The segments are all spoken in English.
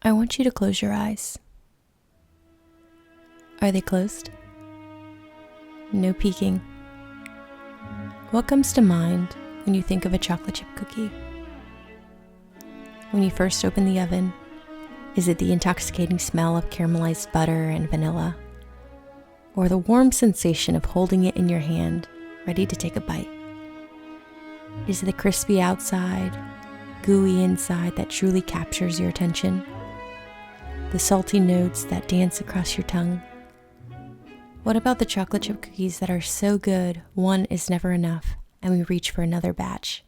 I want you to close your eyes. Are they closed? No peeking. What comes to mind when you think of a chocolate chip cookie? When you first open the oven, is it the intoxicating smell of caramelized butter and vanilla? Or the warm sensation of holding it in your hand, ready to take a bite? Is it the crispy outside, gooey inside that truly captures your attention? The salty notes that dance across your tongue? What about the chocolate chip cookies that are so good, one is never enough, and we reach for another batch?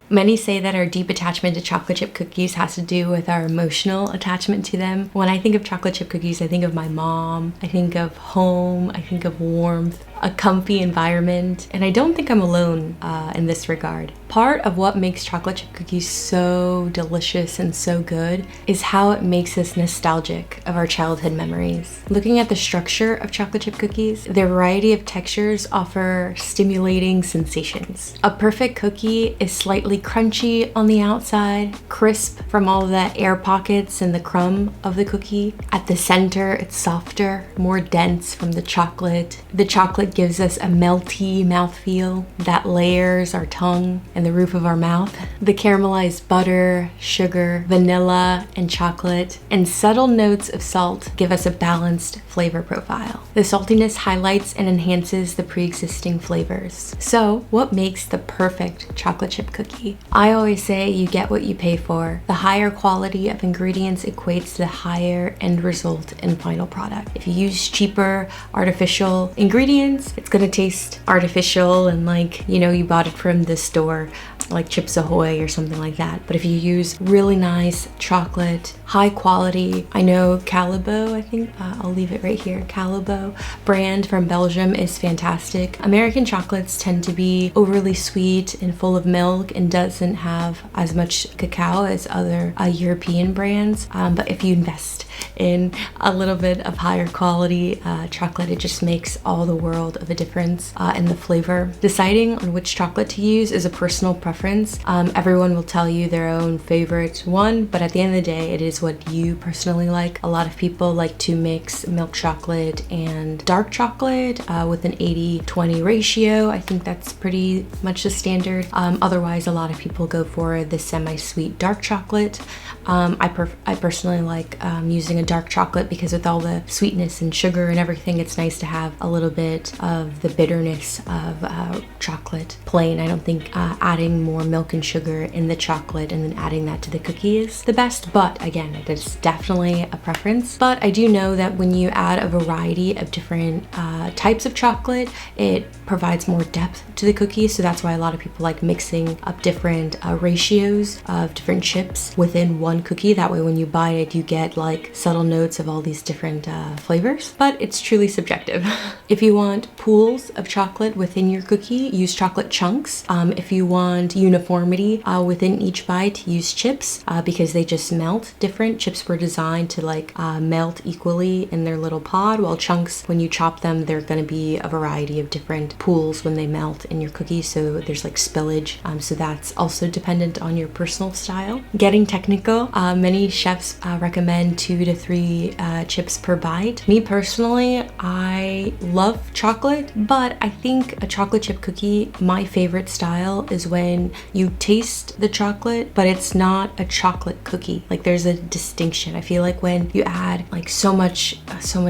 Many say that our deep attachment to chocolate chip cookies has to do with our emotional attachment to them. When I think of chocolate chip cookies, I think of my mom, I think of home, I think of warmth, a comfy environment, and I don't think I'm alone in this regard. Part of what makes chocolate chip cookies so delicious and so good is how it makes us nostalgic of our childhood memories. Looking at the structure of chocolate chip cookies, their variety of textures offer stimulating sensations. A perfect cookie is slightly crunchy on the outside, crisp from all of that air pockets and the crumb of the cookie. At the center, it's softer, more dense from the chocolate. The chocolate gives us a melty mouthfeel that layers our tongue and the roof of our mouth. The caramelized butter, sugar, vanilla, and chocolate, and subtle notes of salt give us a balanced flavor profile. The saltiness highlights and enhances the pre-existing flavors. So, what makes the perfect chocolate chip cookie? I always say you get what you pay for. The higher quality of ingredients equates to the higher end result and final product. If you use cheaper, artificial ingredients, it's gonna taste artificial and like, you bought it from the store, like Chips Ahoy or something like that. But if you use really nice chocolate, high quality, I know Callebaut, I think, I'll leave it right here, Callebaut brand from Belgium is fantastic. American chocolates tend to be overly sweet and full of milk and doesn't have as much cacao as other European brands. But if you invest in a little bit of higher quality chocolate, it just makes all the world of a difference in the flavor. Deciding on which chocolate to use is a personal preference. Everyone will tell you their own favorite one, but at the end of the day, it is what you personally like. A lot of people like to mix milk chocolate and dark chocolate with an 80-20 ratio. I think that's pretty much the standard. Otherwise, a lot of people go for the semi-sweet dark chocolate. I personally like using a dark chocolate because with all the sweetness and sugar and everything, it's nice to have a little bit of the bitterness of chocolate plain. I don't think adding more milk and sugar in the chocolate and then adding that to the cookie is the best, but again, it is definitely a preference. But I do know that when you add a variety of different types of chocolate, it provides more depth to the cookie, so that's why a lot of people like mixing up different ratios of different chips within one cookie. That way when you bite it, you get like subtle notes of all these different flavors, but it's truly subjective. If you want pools of chocolate within your cookie, use chocolate chunks. If you want uniformity within each bite, use chips because they just melt different. Chips were designed to like melt equally in their little pod, while chunks, when you chop them, they're going to be a variety of different pools when they melt in your cookie, so there's like spillage, so that's also dependent on your personal style. Getting technical, many chefs recommend 2 to 3 chips per bite. Me personally, I love chocolate, but I think a chocolate chip cookie, my favorite style is when you taste the chocolate, but it's not a chocolate cookie. Like there's a distinction. I feel like when you add like so much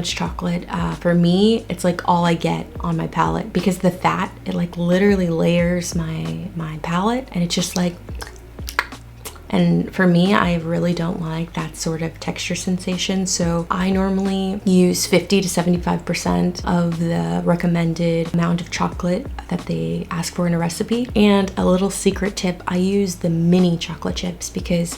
chocolate, for me, it's like all I get on my palate because the fat, it like literally layers my palate, and it's just like, and for me, I really don't like that sort of texture sensation. So I normally use 50 to 75% of the recommended amount of chocolate that they ask for in a recipe. And a little secret tip, I use the mini chocolate chips because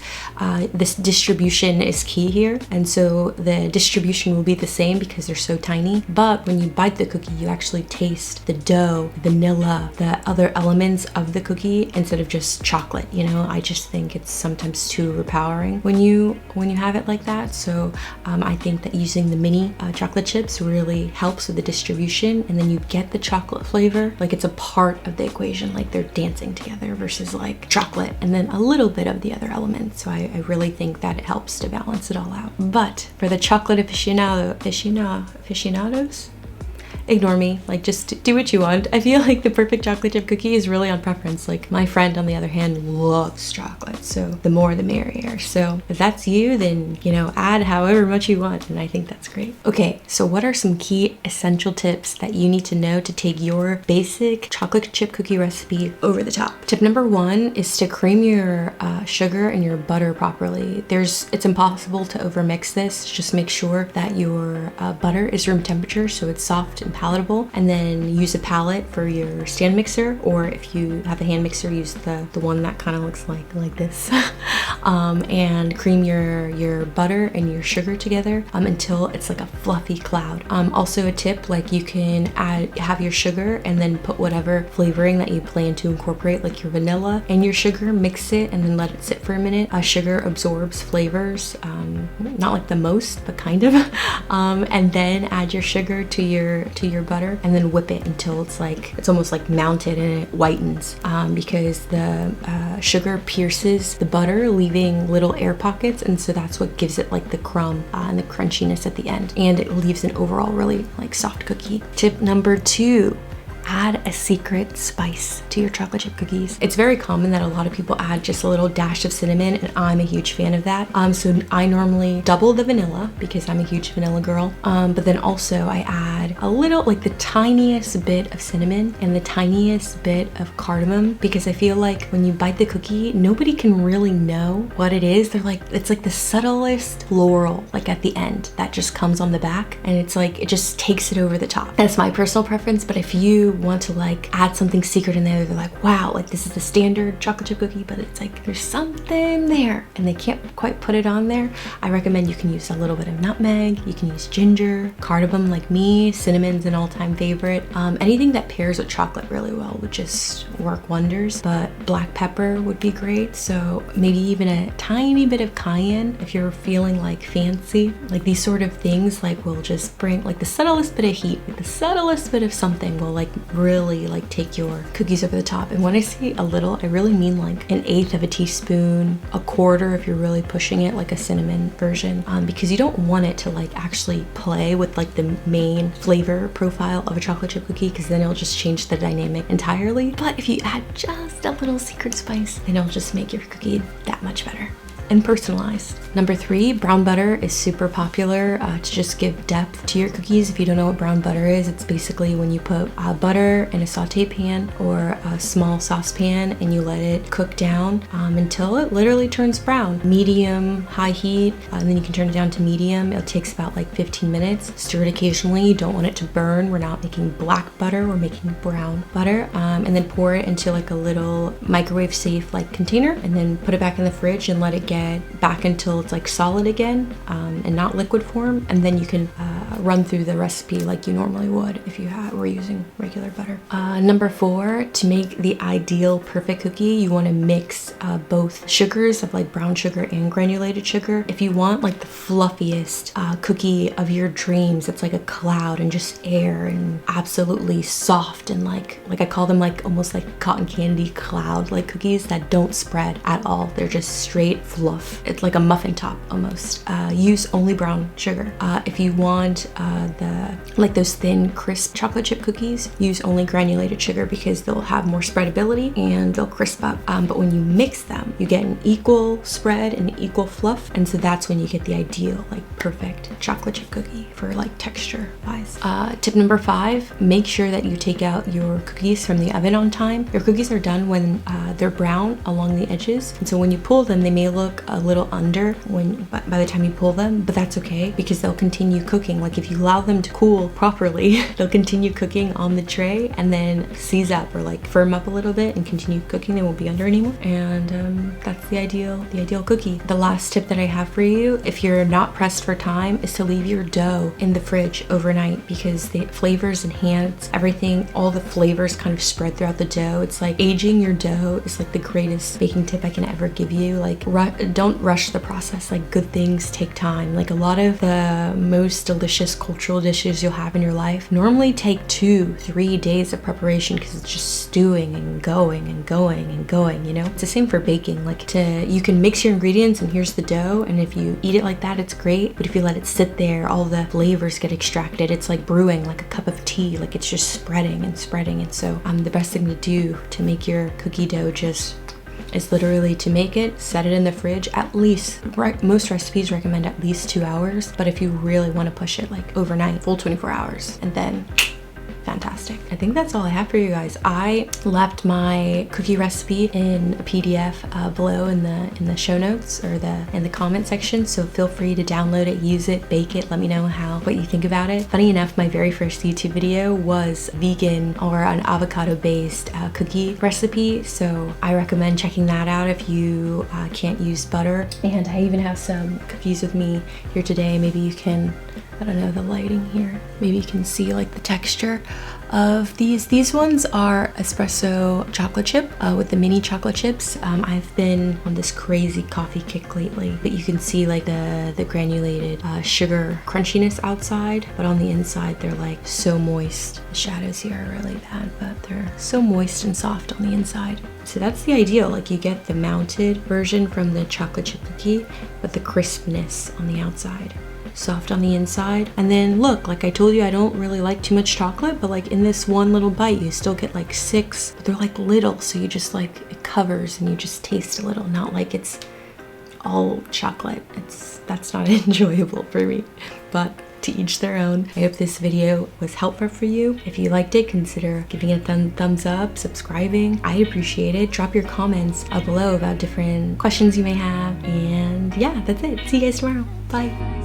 this distribution is key here. And so the distribution will be the same because they're so tiny. But when you bite the cookie, you actually taste the dough, vanilla, the other elements of the cookie instead of just chocolate. I just think it's sometimes too overpowering when you have it like that. So I think that using the mini chocolate chips really helps with the distribution, and then you get the chocolate flavor like it's a part of the equation, like they're dancing together, versus like chocolate and then a little bit of the other elements. So I really think that it helps to balance it all out. But for the chocolate aficionados, ignore me, like just do what you want. I feel like the perfect chocolate chip cookie is really on preference. Like my friend on the other hand loves chocolate, so the more the merrier. So if that's you, then add however much you want, and I think that's great. Okay, so what are some key essential tips that you need to know to take your basic chocolate chip cookie recipe over the top? Tip number 1 is to cream your sugar and your butter properly. It's impossible to overmix this. Just make sure that your butter is room temperature, so it's soft and palatable, and then use a palette for your stand mixer, or if you have a hand mixer, use the one that kind of looks like this. And cream your butter and your sugar together until it's like a fluffy cloud. Also a tip, like you can have your sugar and then put whatever flavoring that you plan to incorporate, like your vanilla and your sugar, mix it and then let it sit for a minute. Sugar absorbs flavors, not like the most, but kind of. And then add your sugar to your butter, and then whip it until it's almost like melted and it whitens, because the sugar pierces the butter, leaving little air pockets, and so that's what gives it like the crumb and the crunchiness at the end, and it leaves an overall really like soft cookie. Tip number 2, add a secret spice to your chocolate chip cookies. It's very common that a lot of people add just a little dash of cinnamon, and I'm a huge fan of that. So I normally double the vanilla because I'm a huge vanilla girl. But then also I add a little, like the tiniest bit of cinnamon and the tiniest bit of cardamom, because I feel like when you bite the cookie, nobody can really know what it is. It's like the subtlest floral, like at the end, that just comes on the back, and it's like, it just takes it over the top. That's my personal preference, but if you want to like add something secret in there, they're like, wow, like this is the standard chocolate chip cookie, but it's like there's something there and they can't quite put it on there, I recommend you can use a little bit of nutmeg, you can use ginger, cardamom like me, cinnamon's an all-time favorite. Anything that pairs with chocolate really well would just work wonders, but black pepper would be great. So maybe even a tiny bit of cayenne if you're feeling like fancy. Like these sort of things like will just bring like the subtlest bit of heat, like the subtlest bit of something will like really like take your cookies over the top. And when I say a little, I really mean like 1/8 of a teaspoon, a quarter if you're really pushing it, like a cinnamon version, because you don't want it to like actually play with like the main flavor profile of a chocolate chip cookie, because then it'll just change the dynamic entirely. But if you add just a little secret spice, then it'll just make your cookie that much better and personalized. Number 3, brown butter is super popular to just give depth to your cookies. If you don't know what brown butter is, it's basically when you put butter in a saute pan or a small saucepan and you let it cook down until it literally turns brown. Medium, high heat, and then you can turn it down to medium. It takes about like 15 minutes. Stir it occasionally. You don't want it to burn. We're not making black butter, we're making brown butter. And then pour it into like a little microwave safe like container, and then put it back in the fridge and let it get back until it's like solid again, and not liquid form, and then you can run through the recipe like you normally would if you were using regular butter. Number 4, to make the ideal perfect cookie, you want to mix both sugars of like brown sugar and granulated sugar. If you want like the fluffiest cookie of your dreams, it's like a cloud and just air and absolutely soft, and like I call them like almost like cotton candy cloud like cookies that don't spread at all. They're just straight fluff. It's like a muffin top almost. Use only brown sugar. If you want those thin crisp chocolate chip cookies, use only granulated sugar because they'll have more spreadability and they'll crisp up. But when you mix them, you get an equal spread and equal fluff, and so that's when you get the ideal like perfect chocolate chip cookie for like texture wise. Tip number 5, make sure that you take out your cookies from the oven on time. Your cookies are done when they're brown along the edges, and so when you pull them, they may look look a little under by the time you pull them, but that's okay because they'll continue cooking. Like if you allow them to cool properly, they'll continue cooking on the tray and then seize up or like firm up a little bit and continue cooking. They won't be under anymore. And that's the ideal cookie. The last tip that I have for you, if you're not pressed for time, is to leave your dough in the fridge overnight because the flavors enhance everything. All the flavors kind of spread throughout the dough. It's like aging your dough is like the greatest baking tip I can ever give you. Like don't rush the process. Like good things take time. Like a lot of the most delicious cultural dishes you'll have in your life normally take 2-3 days of preparation because it's just stewing and going and going and going, you know? It's the same for baking. Like you can mix your ingredients and here's the dough, and if you eat it like that, it's great. But if you let it sit there, all the flavors get extracted. It's like brewing like a cup of tea. Like it's just spreading and spreading. And so the best thing to do to make your cookie dough just is literally to make it, set it in the fridge at least, most recipes recommend at least 2 hours, but if you really want to push it, like overnight, full 24 hours, and then fantastic. I think that's all I have for you guys. I left my cookie recipe in a PDF below in the show notes or in the comment section, so feel free to download it, use it, bake it, let me know what you think about it. Funny enough, my very first YouTube video was vegan or an avocado based cookie recipe, so I recommend checking that out if you can't use butter. And I even have some cookies with me here today. Maybe you can, I don't know, the lighting here, maybe you can see like the texture of these. These ones are espresso chocolate chip with the mini chocolate chips. I've been on this crazy coffee kick lately, but you can see like the granulated sugar crunchiness outside, but on the inside they're like so moist. The shadows here are really bad, but they're so moist and soft on the inside. So that's the ideal. Like you get the mounted version from the chocolate chip cookie, but the crispness on the outside, soft on the inside. And then look, like I told you, I don't really like too much chocolate, but like in this one little bite you still get like 6, but they're like little, so you just like, it covers and you just taste a little, not like it's all chocolate. That's not enjoyable for me, but to each their own. I hope this video was helpful for you. If you liked it, consider giving it a thumbs up, subscribing. I appreciate it. Drop your comments below about different questions you may have. And yeah, that's it. See you guys tomorrow. Bye.